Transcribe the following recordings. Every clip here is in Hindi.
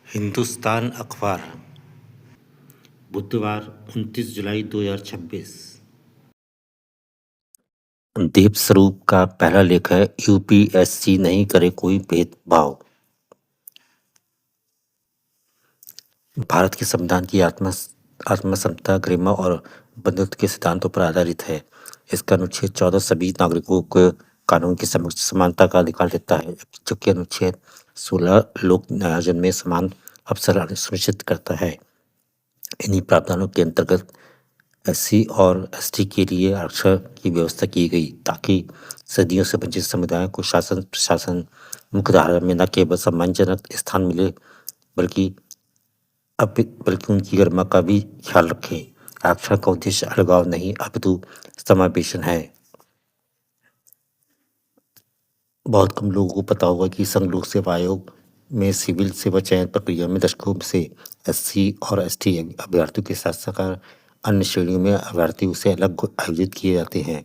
हिंदुस्तान अखबार, बुधवार 29 जुलाई 2026। दीप स्वरूप का पहला लेख है, यूपीएससी नहीं करे कोई भेदभाव। भारत के संविधान की आत्मसमता, गरिमा और बंधुत्व के सिद्धांतों पर आधारित है। इसका अनुच्छेद 14 सभी नागरिकों को कानून के समक्ष समानता का अधिकार देता है, जबकि अनुच्छेद 16 लोक आयोजन में समान अवसर सुनिश्चित करता है। इन्हीं प्रावधानों के अंतर्गत एससी और एसटी के लिए आरक्षण की व्यवस्था की गई, ताकि सदियों से वंचित समुदायों को शासन प्रशासन मुख्यधारा में न केवल सम्मानजनक स्थान मिले, बल्कि उनकी गरिमा का भी ख्याल रखें। आरक्षण का उद्देश्य अलगाव नहीं, अपितु समावेशन है। बहुत कम लोगों को पता होगा कि संघ लोक सेवा आयोग में सिविल सेवा चयन प्रक्रिया में दशकों से एससी और एसटी अभ्यर्थियों के साथ साथ अन्य श्रेणियों में अभ्यर्थियों से अलग आयोजित किए जाते हैं।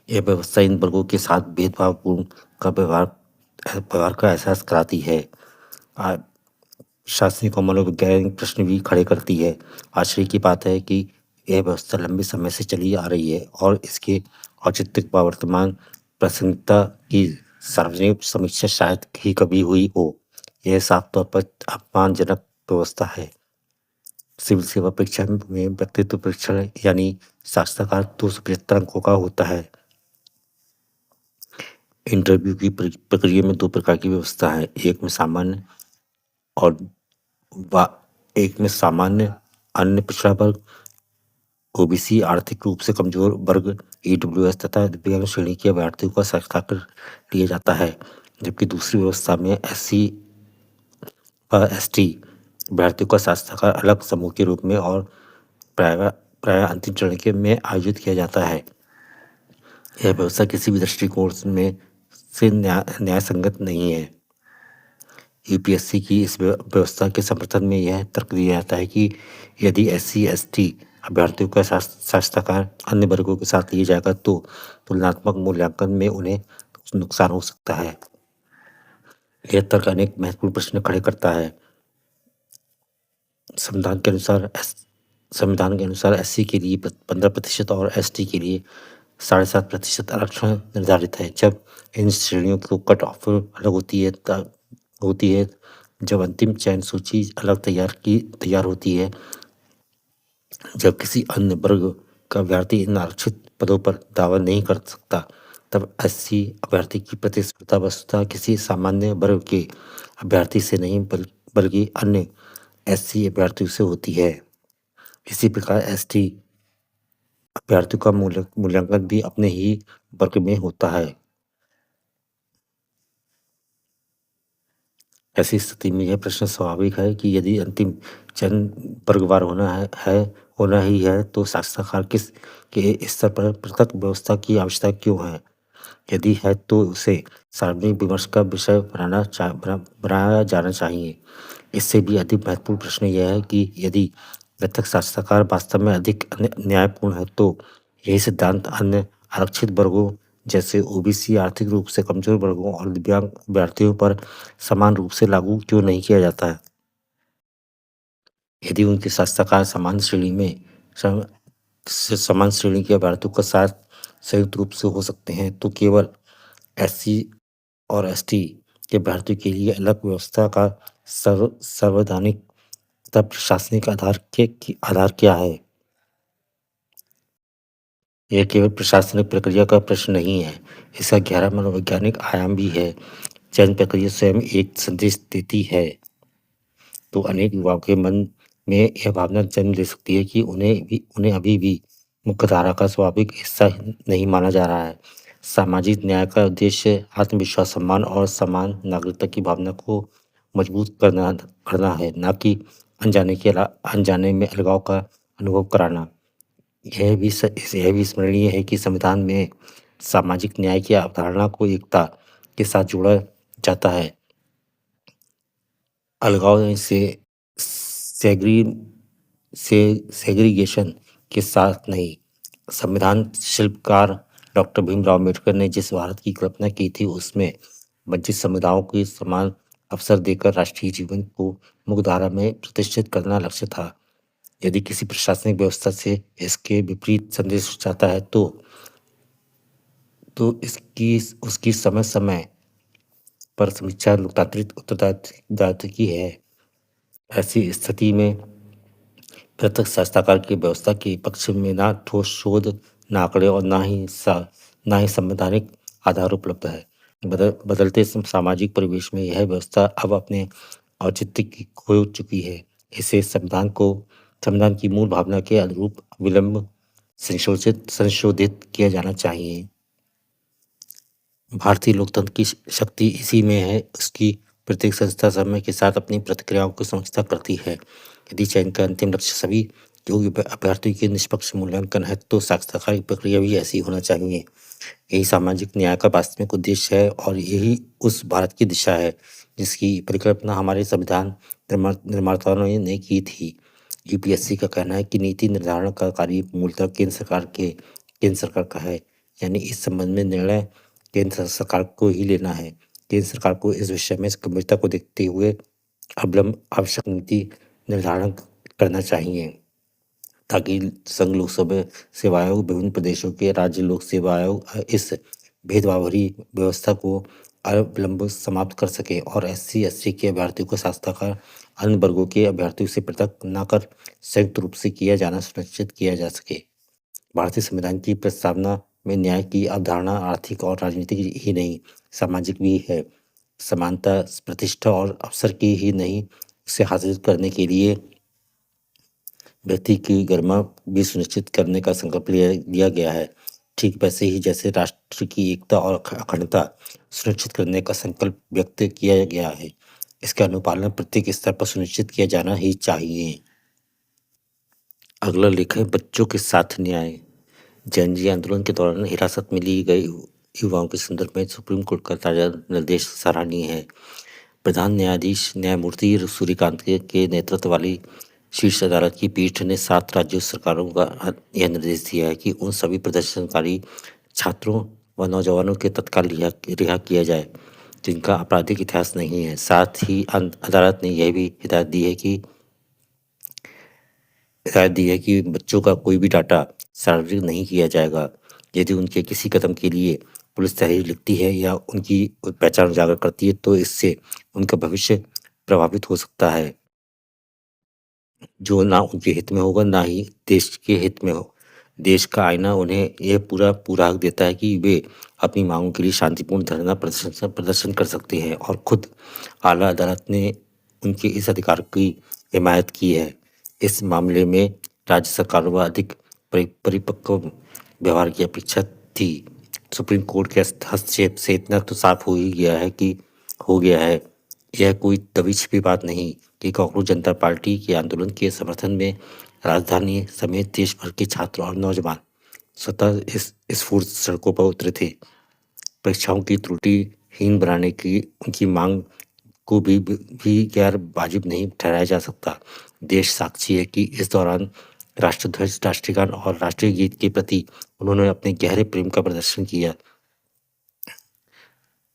यह व्यवस्था इन वर्गों के साथ भेदभावपूर्ण का व्यवहार का एहसास कराती है। शासनिक और मनोवैज्ञानिक प्रश्न भी खड़े करती है। आश्चर्य की बात है कि यह व्यवस्था लंबे समय से चली आ रही है और इसके औचित्य व वर्तमान प्रासंगिकता की सार्वजनिक समीक्षा शायद ही कभी हुई हो। यह साफ तौर पर अपमानजनक व्यवस्था है। सिविल सेवा परीक्षा में व्यक्तित्व परीक्षण यानी साक्षात्कार 275 अंकों का होता है। इंटरव्यू की प्रक्रिया में 2 प्रकार की व्यवस्था है। एक में सामान्य अन्य पिछड़ा वर्ग, ओबीसी आर्थिक रूप से कमजोर वर्ग, ईडब्ल्यूएस तथा दिव्यांग श्रेणी के अभ्यर्थियों का साक्षात्कार लिया जाता है, जबकि दूसरी व्यवस्था में एससी व एसटी अभ्यर्थियों का साक्षात्कार अलग समूह के रूप में और प्राय अंतिम चरण के में आयोजित किया जाता है। यह व्यवस्था किसी भी दृष्टिकोण में से न्याय संगत नहीं है। यूपीएससी की इस व्यवस्था के समर्थन में यह तर्क दिया जाता है कि यदि एससी एसटी अभ्यर्थियों का साक्षात्कार अन्य वर्गों के साथ लिया जाएगा तो तुलनात्मक मूल्यांकन में उन्हें नुकसान हो सकता है। यह तर्क अनेक महत्वपूर्ण प्रश्न खड़े करता है। संविधान के अनुसार एससी के लिए 15% और एसटी के लिए 7.5% आरक्षण निर्धारित है। जब इन श्रेणियों की कट ऑफ अलग होती है, जब अंतिम चयन सूची अलग तैयार होती है, जब किसी अन्य वर्ग का अभ्यर्थी इन आरक्षित पदों पर दावा नहीं कर सकता, तब एससी अभ्यर्थी की प्रतिस्पर्धा वस्तुतः किसी सामान्य वर्ग के अभ्यर्थी से नहीं बल्कि अन्य एससी अभ्यर्थियों से होती है। इसी प्रकार एसटी अभ्यर्थियों का मूल्यांकन भी अपने ही वर्ग में होता है। ऐसी स्थिति में यह प्रश्न स्वाभाविक है कि यदि अंतिम चयन वर्गवार होना ही है तो साक्षात्कार के स्तर पर पृथक व्यवस्था की आवश्यकता क्यों है? यदि है तो उसे सार्वजनिक विमर्श का विषय बनाया जाना चाहिए। इससे भी अधिक महत्वपूर्ण प्रश्न यह है कि यदि पृथक साक्षात्कार वास्तव में अधिक न्यायपूर्ण है तो यही सिद्धांत अन्य आरक्षित वर्गों जैसे ओबीसी, आर्थिक रूप से कमजोर वर्गों और दिव्यांग अभ्यर्थियों पर समान रूप से लागू क्यों नहीं किया जाता है? यदि उनके साक्षात्कार समान श्रेणी के अभ्यर्थियों के साथ संयुक्त रूप से हो सकते हैं तो केवल एससी और एसटी के अभ्यर्थियों के लिए अलग व्यवस्था का संवैधानिक तथा प्रशासनिक आधार क्या है? यह केवल प्रशासनिक प्रक्रिया का प्रश्न नहीं है, इसका गहरा मनोवैज्ञानिक आयाम भी है। चयन प्रक्रिया स्वयं एक संदेश देती है तो अनेक युवाओं के मन में यह भावना जन्म ले सकती है कि उन्हें अभी भी मुख्यधारा का स्वाभाविक हिस्सा नहीं माना जा रहा है। सामाजिक न्याय का उद्देश्य आत्मविश्वास, सम्मान और समान नागरिकता की भावना को मजबूत करना है, न कि अनजाने में अलगाव का अनुभव कराना। यह भी स्मरणीय है कि संविधान में सामाजिक न्याय की अवधारणा को एकता के साथ जोड़ा जाता है, अलगाव से सेग्रीगेशन के साथ नहीं। संविधान शिल्पकार डॉक्टर भीमराव अम्बेडकर ने जिस भारत की कल्पना की थी उसमें वंचित समुदायों की समान अवसर देकर राष्ट्रीय जीवन को मुख्यधारा में प्रतिष्ठित करना लक्ष्य था। यदि किसी प्रशासनिक व्यवस्था से इसके विपरीत संदेश जाता है तो इसकी उसकी समय समय पर समीक्षा लोकतांत्रिक उत्तरदायित्व की है। ऐसी स्थिति में पृथक शासनाकार की व्यवस्था के पक्ष में ना ठोस शोध, न आंकड़े और ना ही संवैधानिक आधार उपलब्ध है। बदलते सामाजिक परिवेश में यह व्यवस्था अब अपने औचित्य की खो चुकी है। इसे संविधान की मूल भावना के अनुरूप विलंब संशोधित किया जाना चाहिए। भारतीय लोकतंत्र की शक्ति इसी में है, उसकी प्रत्येक संस्था समय के साथ अपनी प्रतिक्रियाओं की समीक्षा करती है। यदि चयन का अंतिम लक्ष्य सभी योग्य अभ्यर्थियों के निष्पक्ष मूल्यांकन है तो साक्षरता की प्रक्रिया भी ऐसी होना चाहिए। यही सामाजिक न्याय का वास्तविक उद्देश्य है और यही उस भारत की दिशा है जिसकी परिकल्पना हमारे संविधान निर्माताओं ने की थी। यूपीएससी का कहना है कि नीति निर्धारण का कार्य मूलतः केंद्र सरकार का है, यानी इस संबंध में निर्णय केंद्र सरकार को ही लेना है। केंद्र सरकार को इस विषय में गंभीरता को देखते हुए अविलंब आवश्यक नीति निर्धारण करना चाहिए ताकि संघ लोक सेवा आयोग, विभिन्न प्रदेशों के राज्य लोक सेवा आयोग इस भेदभाव भरी व्यवस्था को अविलंब समाप्त कर सके और SC/ST के अभ्यर्थियों को शासनाकार अन्य वर्गों के अभ्यर्थियों से पृथक न कर संयुक्त रूप से किया जाना सुनिश्चित किया जा सके। भारतीय संविधान की प्रस्तावना में न्याय की अवधारणा आर्थिक और राजनीतिक ही नहीं, सामाजिक भी है। समानता, प्रतिष्ठा और अवसर की ही नहीं, उसे हासिल करने के लिए व्यक्ति की गरिमा भी सुनिश्चित करने का संकल्प लिया गया है। ठीक वैसे ही जैसे राष्ट्र की एकता और अखंडता सुनिश्चित करने का संकल्प व्यक्त किया गया है, इसका अनुपालन प्रत्येक स्तर पर सुनिश्चित किया जाना ही चाहिए। अगला लेख है बच्चों के साथ न्याय। जनजातीय आंदोलन के दौरान हिरासत में ली गई युवाओं के संदर्भ में सुप्रीम कोर्ट का ताजा निर्देश सराहनीय है। प्रधान न्यायाधीश न्यायमूर्ति सूर्यकांत के नेतृत्व वाली शीर्ष अदालत की पीठ ने 7 राज्य सरकारों का यह निर्देश दिया है कि उन सभी प्रदर्शनकारी छात्रों व नौजवानों के तत्काल रिहा किया जाए जिनका आपराधिक इतिहास नहीं है। साथ ही अदालत ने यह भी हिदायत दी है कि बच्चों का कोई भी डाटा सार्वजनिक नहीं किया जाएगा। यदि उनके किसी कदम के लिए पुलिस तहरीर लिखती है या उनकी पहचान उजागर करती है तो इससे उनका भविष्य प्रभावित हो सकता है, जो ना उनके हित में होगा ना ही देश के हित में हो। देश का आईना उन्हें यह पूरा हक देता है कि वे अपनी मांगों के लिए शांतिपूर्ण धरना प्रदर्शन कर सकते हैं और खुद आला अदालत ने उनके इस अधिकार की हिमायत की है। इस मामले में राज्य सरकारों व अधिक परिपक्व व्यवहार की अपेक्षा थी। सुप्रीम कोर्ट के हस्तक्षेप से इतना तो साफ हो गया है, यह कोई दबी छिपी बात नहीं कि कांग्रेस जनता पार्टी के आंदोलन के समर्थन में राजधानी समेत देश भर के छात्र और नौजवान स्वतः स्फूर्त सड़कों पर उतरे थे। परीक्षाओं की त्रुटिहीन बनाने की उनकी मांग को भी गैर वाजिब नहीं ठहराया जा सकता। देश साक्षी है कि इस दौरान राष्ट्रध्वज, राष्ट्रगान और राष्ट्रीय गीत के प्रति उन्होंने अपने गहरे प्रेम का प्रदर्शन किया।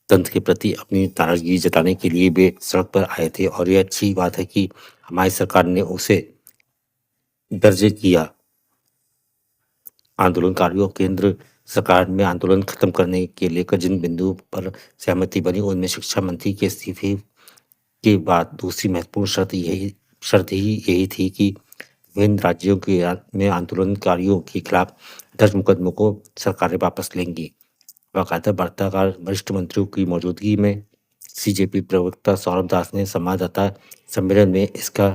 तंत्र के प्रति अपनी नाराजगी जताने के लिए वे सड़क पर आए थे और यह अच्छी बात है कि हमारी सरकार ने उसे दर्ज किया। आंदोलनकारियों केंद्र सरकार में आंदोलन खत्म करने के लेकर जिन बिंदुओं पर सहमति बनी उनमें शिक्षा मंत्री के इस्तीफे के बाद दूसरी महत्वपूर्ण शर्त यही थी कि विभिन्न राज्यों में आंदोलनकारियों के खिलाफ दर्ज मुकदमों को सरकारें वापस लेंगी। बाकायदा वार्ताकार वरिष्ठ मंत्रियों की मौजूदगी में सीजेपी प्रवक्ता सौरभ दास ने संवाददाता सम्मेलन में इसका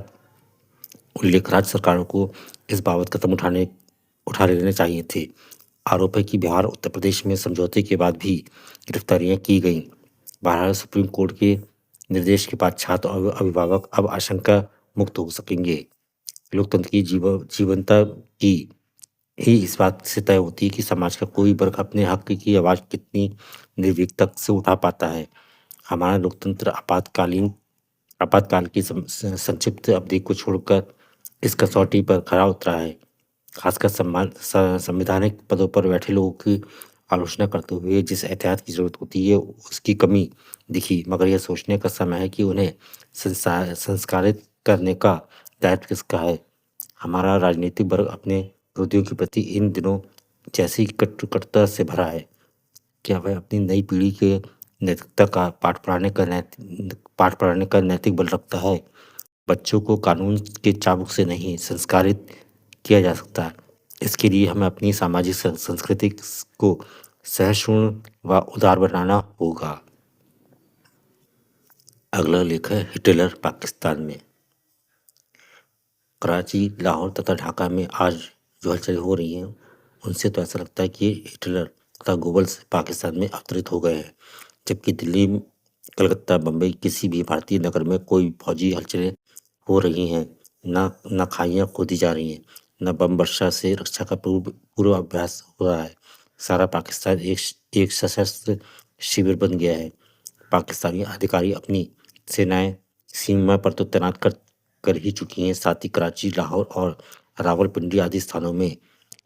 उल्लेख राज्य सरकारों को इस बाबत कदम उठा लेने चाहिए थे। आरोप है कि बिहार, उत्तर प्रदेश में समझौते के बाद भी गिरफ्तारियां की गईं। बहरहाल सुप्रीम कोर्ट के निर्देश के बाद छात्र और अभिभावक अब आशंका मुक्त हो सकेंगे। लोकतंत्र की जीवंतता की ही इस बात से तय होती है कि समाज का कोई वर्ग अपने हक की आवाज़ कितनी निर्भीकता से उठा पाता है। हमारा लोकतंत्र आपातकाल की संक्षिप्त अवधि को छोड़कर इस कसौटी पर खरा उतरा है। खासकर संवैधानिक पदों पर बैठे लोगों की आलोचना करते हुए जिस एहतियात की ज़रूरत होती है, उसकी कमी दिखी, मगर यह सोचने का समय है कि उन्हें संस्कारित करने का दायित्व किसका है? हमारा राजनीतिक वर्ग अपने विरोधियों के प्रति इन दिनों जैसी कटुता से भरा है। क्या वह अपनी नई पीढ़ी के नैतिकता का पाठ पढ़ाने का नैतिक बल रखता है? बच्चों को कानून के चाबुक से नहीं संस्कारित किया जा सकता। इसके लिए हमें अपनी सामाजिक संस्कृति को सहिष्णु व उदार बनाना होगा। अगला लेख है हिटलर पाकिस्तान में। कराची, लाहौर तथा ढाका में आज जो हलचलें हो रही हैं, उनसे तो ऐसा लगता है कि हिटलर तथा गोबल्स पाकिस्तान में अवतरित हो गए हैं, जबकि दिल्ली, कलकत्ता, बम्बई किसी भी भारतीय नगर में कोई फौजी हलचलें हो रही हैं, न खाइयाँ खोदी जा रही हैं, न बम वर्षा से रक्षा का पूर्वाभ्यास हो रहा है। सारा पाकिस्तान एक सशस्त्र शिविर बन गया है। पाकिस्तानी अधिकारी अपनी सेनाएं सीमा पर तो तैनात कर ही चुकी हैं, साथ ही कराची, लाहौर और रावलपिंडी आदि स्थानों में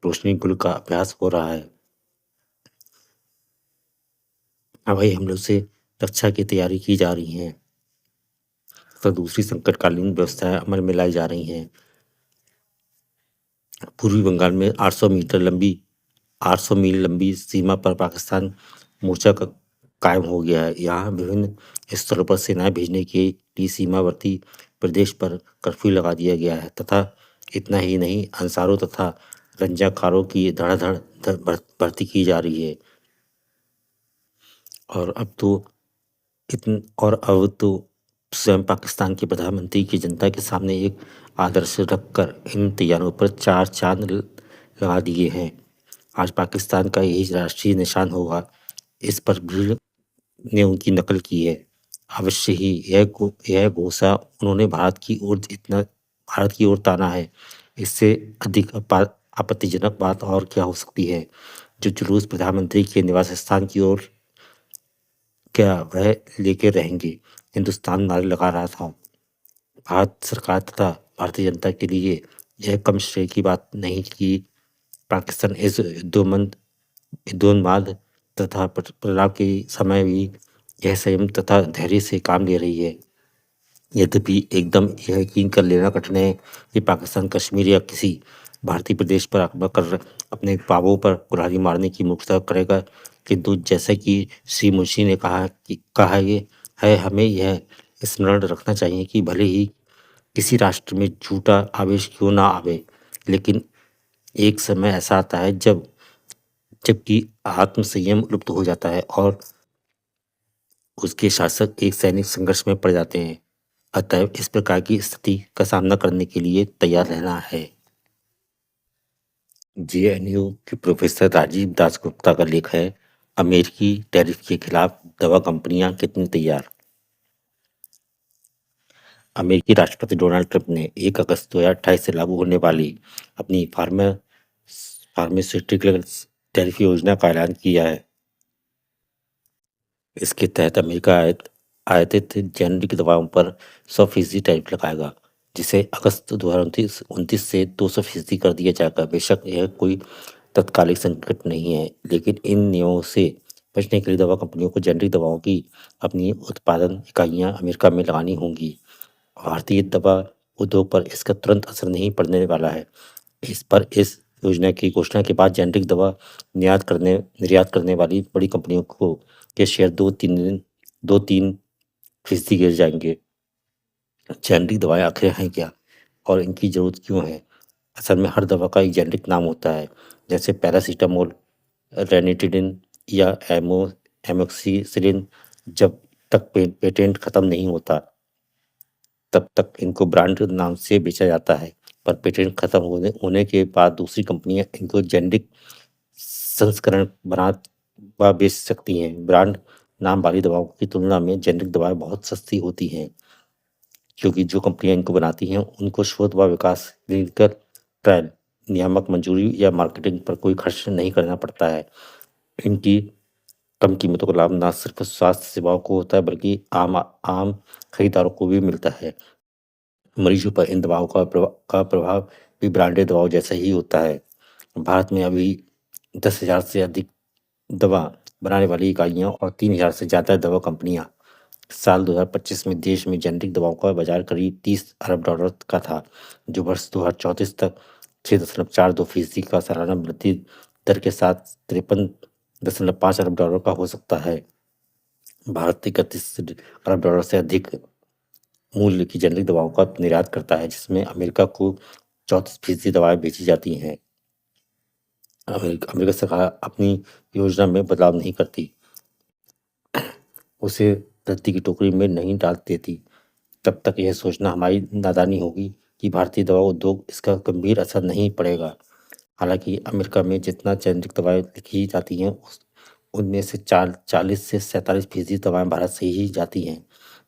रोशनी गुल का अभ्यास हो रहा है। हवाई हमलों से रक्षा की तैयारी की जा रही है, तो दूसरी संकटकालीन व्यवस्थाएं अमल में लाई जा रही हैं। पूर्वी बंगाल में 800 मील लंबी सीमा पर पाकिस्तान मोर्चा कायम हो गया है। यहाँ विभिन्न स्थलों पर सेनाएं भेजने के लिए सीमावर्ती प्रदेश पर कर्फ्यू लगा दिया गया है तथा इतना ही नहीं, अंसारों तथा रंजाकारों की धड़ाधड़ भर्ती की जा रही है। और अब तो स्वयं पाकिस्तान के प्रधानमंत्री की जनता के सामने एक आदर्श रखकर इन तैयारों पर 4 चांद लगा दिए हैं। आज पाकिस्तान का यही राष्ट्रीय निशान होगा, इस पर भीड़ ने उनकी नकल की है। अवश्य ही यह घोषा उन्होंने भारत की ओर ताना है। इससे अधिक आपत्तिजनक बात और क्या हो सकती है? जो जुलूस प्रधानमंत्री के निवास स्थान की ओर क्या वह लेके रहेंगे? हिंदुस्तान नारे लगा रहा था। भारत सरकार तथा भारतीय जनता के लिए यह कम श्रेय की बात नहीं कि पाकिस्तान इस युद्धोन्माद तथा प्रलाप के समय भी यह संयम तथा धैर्य से काम ले रही है। यद्यपि एकदम यह यकीन कर लेना कठिन है कि पाकिस्तान कश्मीर या किसी भारतीय प्रदेश पर आक्रमण कर अपने ख्वाबों पर कुल्हाड़ी मारने की मूर्खता करेगा, किंतु जैसा कि श्री मुंशी ने कहा ये है, हमें यह स्मरण रखना चाहिए कि भले ही किसी राष्ट्र में झूठा आवेश क्यों ना आवे, लेकिन एक समय ऐसा आता है जबकि आत्म संयम लुप्त हो जाता है और उसके शासक एक सैनिक संघर्ष में पड़ जाते हैं। अतएव इस प्रकार की स्थिति का सामना करने के लिए तैयार रहना है। जेएनयू के प्रोफेसर राजीव दासगुप्ता का लेख है, अमेरिकी टैरिफ के खिलाफ दवा कंपनियां कितनी तैयार। अमेरिकी राष्ट्रपति डोनाल्ड ट्रंप ने 1 अगस्त 2028 से लागू होने वाली अपनी फार्मास्यूटिकल्स टैरिफ योजना का ऐलान किया है। इसके तहत अमेरिका आयातित जेनेरिक दवाओं पर 100% टैरिफ लगाएगा, जिसे अगस्त 2029 से 200% कर दिया जाएगा। बेशक यह कोई तत्कालिक संकट नहीं है, लेकिन इन नियमों से बचने के लिए दवा कंपनियों को जेनेरिक दवाओं की अपनी उत्पादन इकाइयां अमेरिका में लगानी होंगी। भारतीय दवा उद्योग पर इसका तुरंत असर नहीं पड़ने वाला है। इस योजना की घोषणा के बाद जेनेरिक दवा निर्यात करने वाली बड़ी कंपनियों के शेयर 2-3% गिर जाएंगे। जेनेरिक दवाएं आखिर हैं क्या और इनकी जरूरत क्यों है? असल में हर दवा का एक जेनेरिक नाम होता है, जैसे पैरासीटामोल, रेनिटिडिन या एमोक्सिसिलिन। जब तक पेटेंट खत्म नहीं होता तब तक इनको ब्रांड नाम से बेचा जाता है, पर पेटेंट खत्म होने के बाद दूसरी कंपनियां इनको जेनेरिक संस्करण बना व बेच सकती हैं। ब्रांड नाम वाली दवाओं की तुलना में जेनेरिक दवाएं बहुत सस्ती होती हैं, क्योंकि जो कंपनियां इनको बनाती हैं उनको शोध व विकास, क्लिनिकल ट्रायल, नियामक मंजूरी या मार्केटिंग पर कोई खर्च नहीं करना पड़ता है। इनकी कम कीमतों का लाभ न सिर्फ स्वास्थ्य सेवाओं को होता है, बल्कि आम खरीदारों को भी मिलता है। मरीजों पर इन दवाओं का प्रभाव भी ब्रांडेड दवाओं जैसा ही होता है। भारत में अभी 10,000 से अधिक दवा बनाने वाली इकाइयाँ और 3,000 से ज़्यादा दवा कंपनियाँ। साल 2025 में देश में जेनेरिक दवाओं का बाजार करीब 30 अरब डॉलर का था, जो वर्ष 2034 तक 6.42% का सालाना वृद्धि दर के साथ 53.5 अरब डॉलर का हो सकता है। भारत 31 अरब डॉलर से अधिक मूल्य की जेनेरिक दवाओं का निर्यात करता है, जिसमें अमेरिका को 34% दवाएं बेची जाती हैं। अमेरिका सरकार अपनी योजना में बदलाव नहीं करती, उसे रद्दी की टोकरी में नहीं डाल देती। तब तक यह सोचना हमारी नादानी होगी कि भारतीय दवा उद्योग इसका गंभीर असर नहीं पड़ेगा। हालांकि अमेरिका में जितना जेनेरिक दवाएं लिखी जाती हैं उनमें से 40 से 47% दवाएं भारत से ही जाती हैं।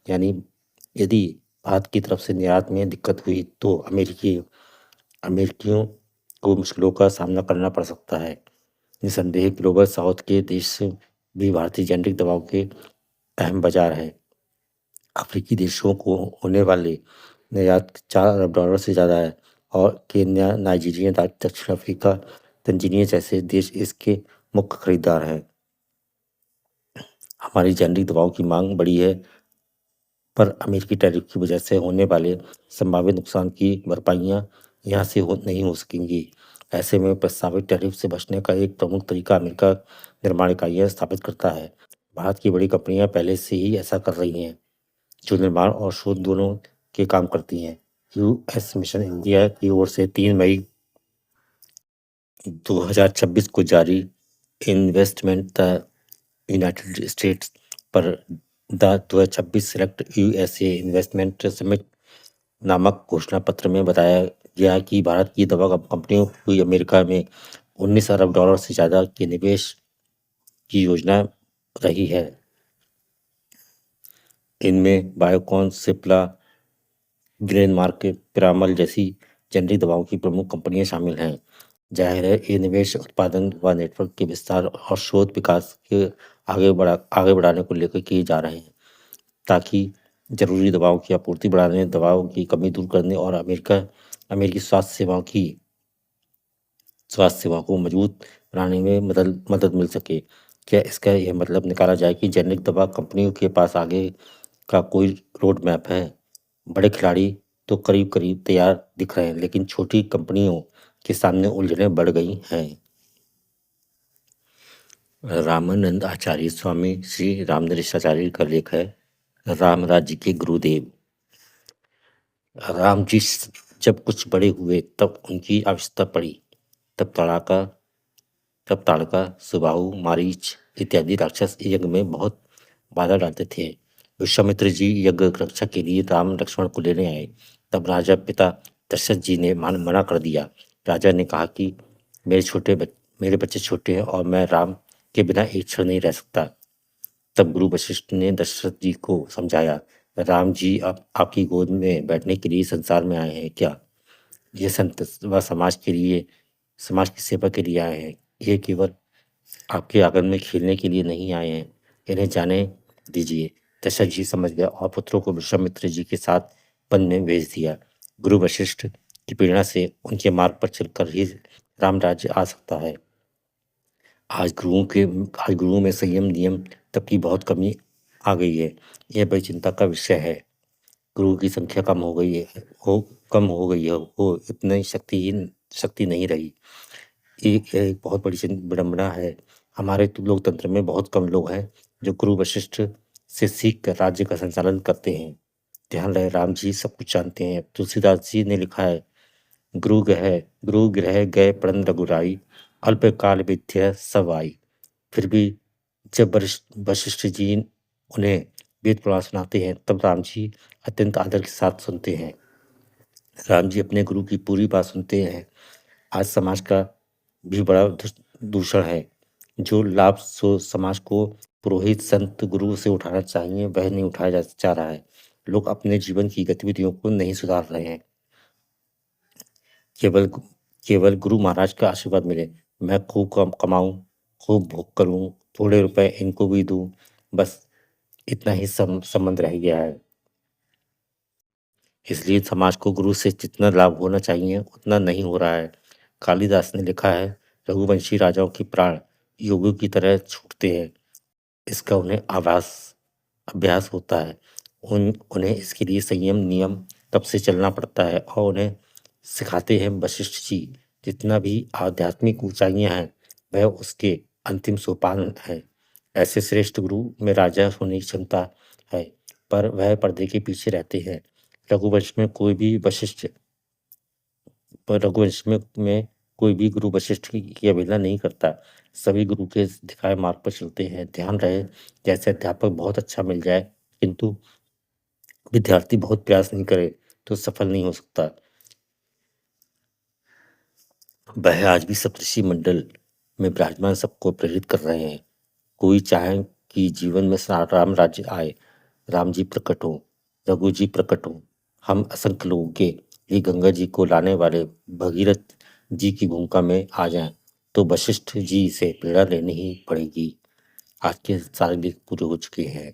यानी यदि भारत की तरफ से निर्यात में दिक्कत हुई तो अमेरिकियों को मुश्किलों का सामना करना पड़ सकता है। निसंदेह ग्लोबल साउथ के देश भी भारतीय जेनेरिक दवाओं के अहम बाजार है। अफ्रीकी देशों को होने वाले निर्यात 4 अरब डॉलर से ज़्यादा है और केन्या, नाइजीरिया, दक्षिण अफ्रीका, तंजानिया जैसे देश इसके मुख्य खरीदार हैं। हमारी जेनेरिक दवाओं की मांग बढ़ी है, पर अमेरिकी टैरिफ की वजह से होने वाले संभावित नुकसान की भरपाइयाँ यहाँ से नहीं हो सकेंगी। ऐसे में प्रस्तावित टैरिफ से बचने का एक प्रमुख तरीका अमेरिका निर्माण इकाइयाँ स्थापित करता है। भारत की बड़ी कंपनियां पहले से ही ऐसा कर रही हैं, जो निर्माण और शोध दोनों के काम करती हैं। यूएस मिशन इंडिया की ओर से 3 मई 2026 को जारी इन्वेस्टमेंट द यूनाइटेड स्टेट्स पर the 2026 select USA investment summit नामक घोषणा पत्र में बताया गया कि भारत की दवा कंपनियों की अमेरिका में 19 अरब डॉलर से ज़्यादा के निवेश की योजना रही है। इनमें बायोकॉन, सिप्ला, ग्लेनमार्क, पिरामल जैसी जेनेरिक दवाओं की प्रमुख कंपनियां शामिल हैं। जाहिर है, ये निवेश उत्पादन व नेटवर्क के विस्तार और शोध विकास के आगे बढ़ाने को लेकर किए जा रहे हैं, ताकि जरूरी दवाओं की आपूर्ति बढ़ाने, दवाओं की कमी दूर करने और अमेरिकी स्वास्थ्य सेवा को मजबूत बनाने में मदद मिल सके। क्या इसका यह मतलब निकाला जाए कि जेनेरिक दवा कंपनियों के पास आगे का कोई रोड मैप है? बड़े खिलाड़ी तो करीब करीब तैयार दिख रहे हैं, लेकिन छोटी कंपनियों के सामने उलझनें बढ़ गई हैं। रामानंद आचार्य स्वामी श्री रामनरेशाचार्य का लेख है, राम राज्य के गुरुदेव। राम जी जब कुछ बड़े हुए तब उनकी आवश्यकता पड़ी। तब ताड़का, सुबाहु, मारीच इत्यादि राक्षस यज्ञ में बहुत बाधा डालते थे। विश्वामित्र जी यज्ञ रक्षा के लिए राम लक्ष्मण को लेने आए। तब राजा पिता दशरथ जी ने मना कर दिया। राजा ने कहा कि मेरे बच्चे छोटे हैं और मैं राम के बिना एक क्षण नहीं रह सकता। तब गुरु वशिष्ठ ने दशरथ जी को समझाया, राम जी आपकी गोद में बैठने के लिए संसार में आए हैं क्या? ये संत व समाज की सेवा के लिए आए हैं। ये केवल आपके आंगन में खेलने के लिए नहीं आए हैं। इन्हें जाने दीजिए। दशरथ जी समझ गया और पुत्रों को विश्वामित्र जी के साथ वन में भेज दिया। गुरु वशिष्ठ की प्रेरणा से उनके मार्ग पर चलकर ही राम राज्य आ सकता है। आज गुरुओं में संयम नियम तब की बहुत कमी आ गई है। यह बड़ी चिंता का विषय है। गुरु की संख्या कम हो गई है, वो इतनी शक्ति नहीं रही। एक बहुत बड़ी विडंबना है। हमारे लोकतंत्र में बहुत कम लोग हैं जो गुरु वशिष्ठ से सीख कर राज्य का संचालन करते हैं। ध्यान रहे, राम जी सब कुछ जानते हैं। तुलसीदास जी ने लिखा है, गुरु ग्रह गए पढ़न रघुराई, अल्प काल विद्या सब आई। फिर भी जब वशिष्ठ जी उन्हें वेद पुराण सुनाते हैं तब राम जी अत्यंत आदर के साथ सुनते हैं। राम जी अपने गुरु की पूरी बात सुनते हैं। आज समाज का भी बड़ा दूषण है। जो लाभ समाज को पुरोहित संत गुरु से उठाना चाहिए वह नहीं उठाया जा रहा है। लोग अपने जीवन की गतिविधियों को नहीं सुधार रहे हैं। केवल गुरु महाराज का आशीर्वाद मिले, मैं खूब कमाऊं, खूब भोग करूं, थोड़े रुपए इनको भी दूं, बस इतना ही संबंध रह गया है। इसलिए समाज को गुरु से जितना लाभ होना चाहिए उतना नहीं हो रहा है। कालिदास ने लिखा है, रघुवंशी राजाओं के प्राण योगियों की तरह छूटते हैं। इसका उन्हें अभ्यास होता है। उन्हें इसके लिए संयम नियम तब से चलना पड़ता है और उन्हें सिखाते हैं वशिष्ठ जी। जितना भी आध्यात्मिक ऊंचाइयां हैं वह उसके अंतिम सोपान है। ऐसे श्रेष्ठ गुरु में राजा होने की क्षमता है, पर वह पर्दे के पीछे रहते हैं। रघुवंश में कोई भी वशिष्ठ रघुवंश में कोई भी गुरु वशिष्ठ की अवहेलना नहीं करता। सभी गुरु के दिखाए मार्ग पर चलते हैं। ध्यान रहे, जैसे अध्यापक बहुत अच्छा मिल जाए किंतु विद्यार्थी बहुत प्रयास नहीं करे तो सफल नहीं हो सकता। वह आज भी सप्तऋषि मंडल में विराजमान सबको प्रेरित कर रहे हैं। कोई चाहे कि जीवन में राम राज्य आए, राम जी प्रकट हो, रघु जी प्रकट हो, हम असंख्य लोगों के लिए गंगा जी को लाने वाले भगीरथ जी की भूमिका में आ जाएं, तो वशिष्ठ जी से प्रेरणा लेनी ही पड़ेगी। आज के सारे लेख पूरे हो चुके हैं।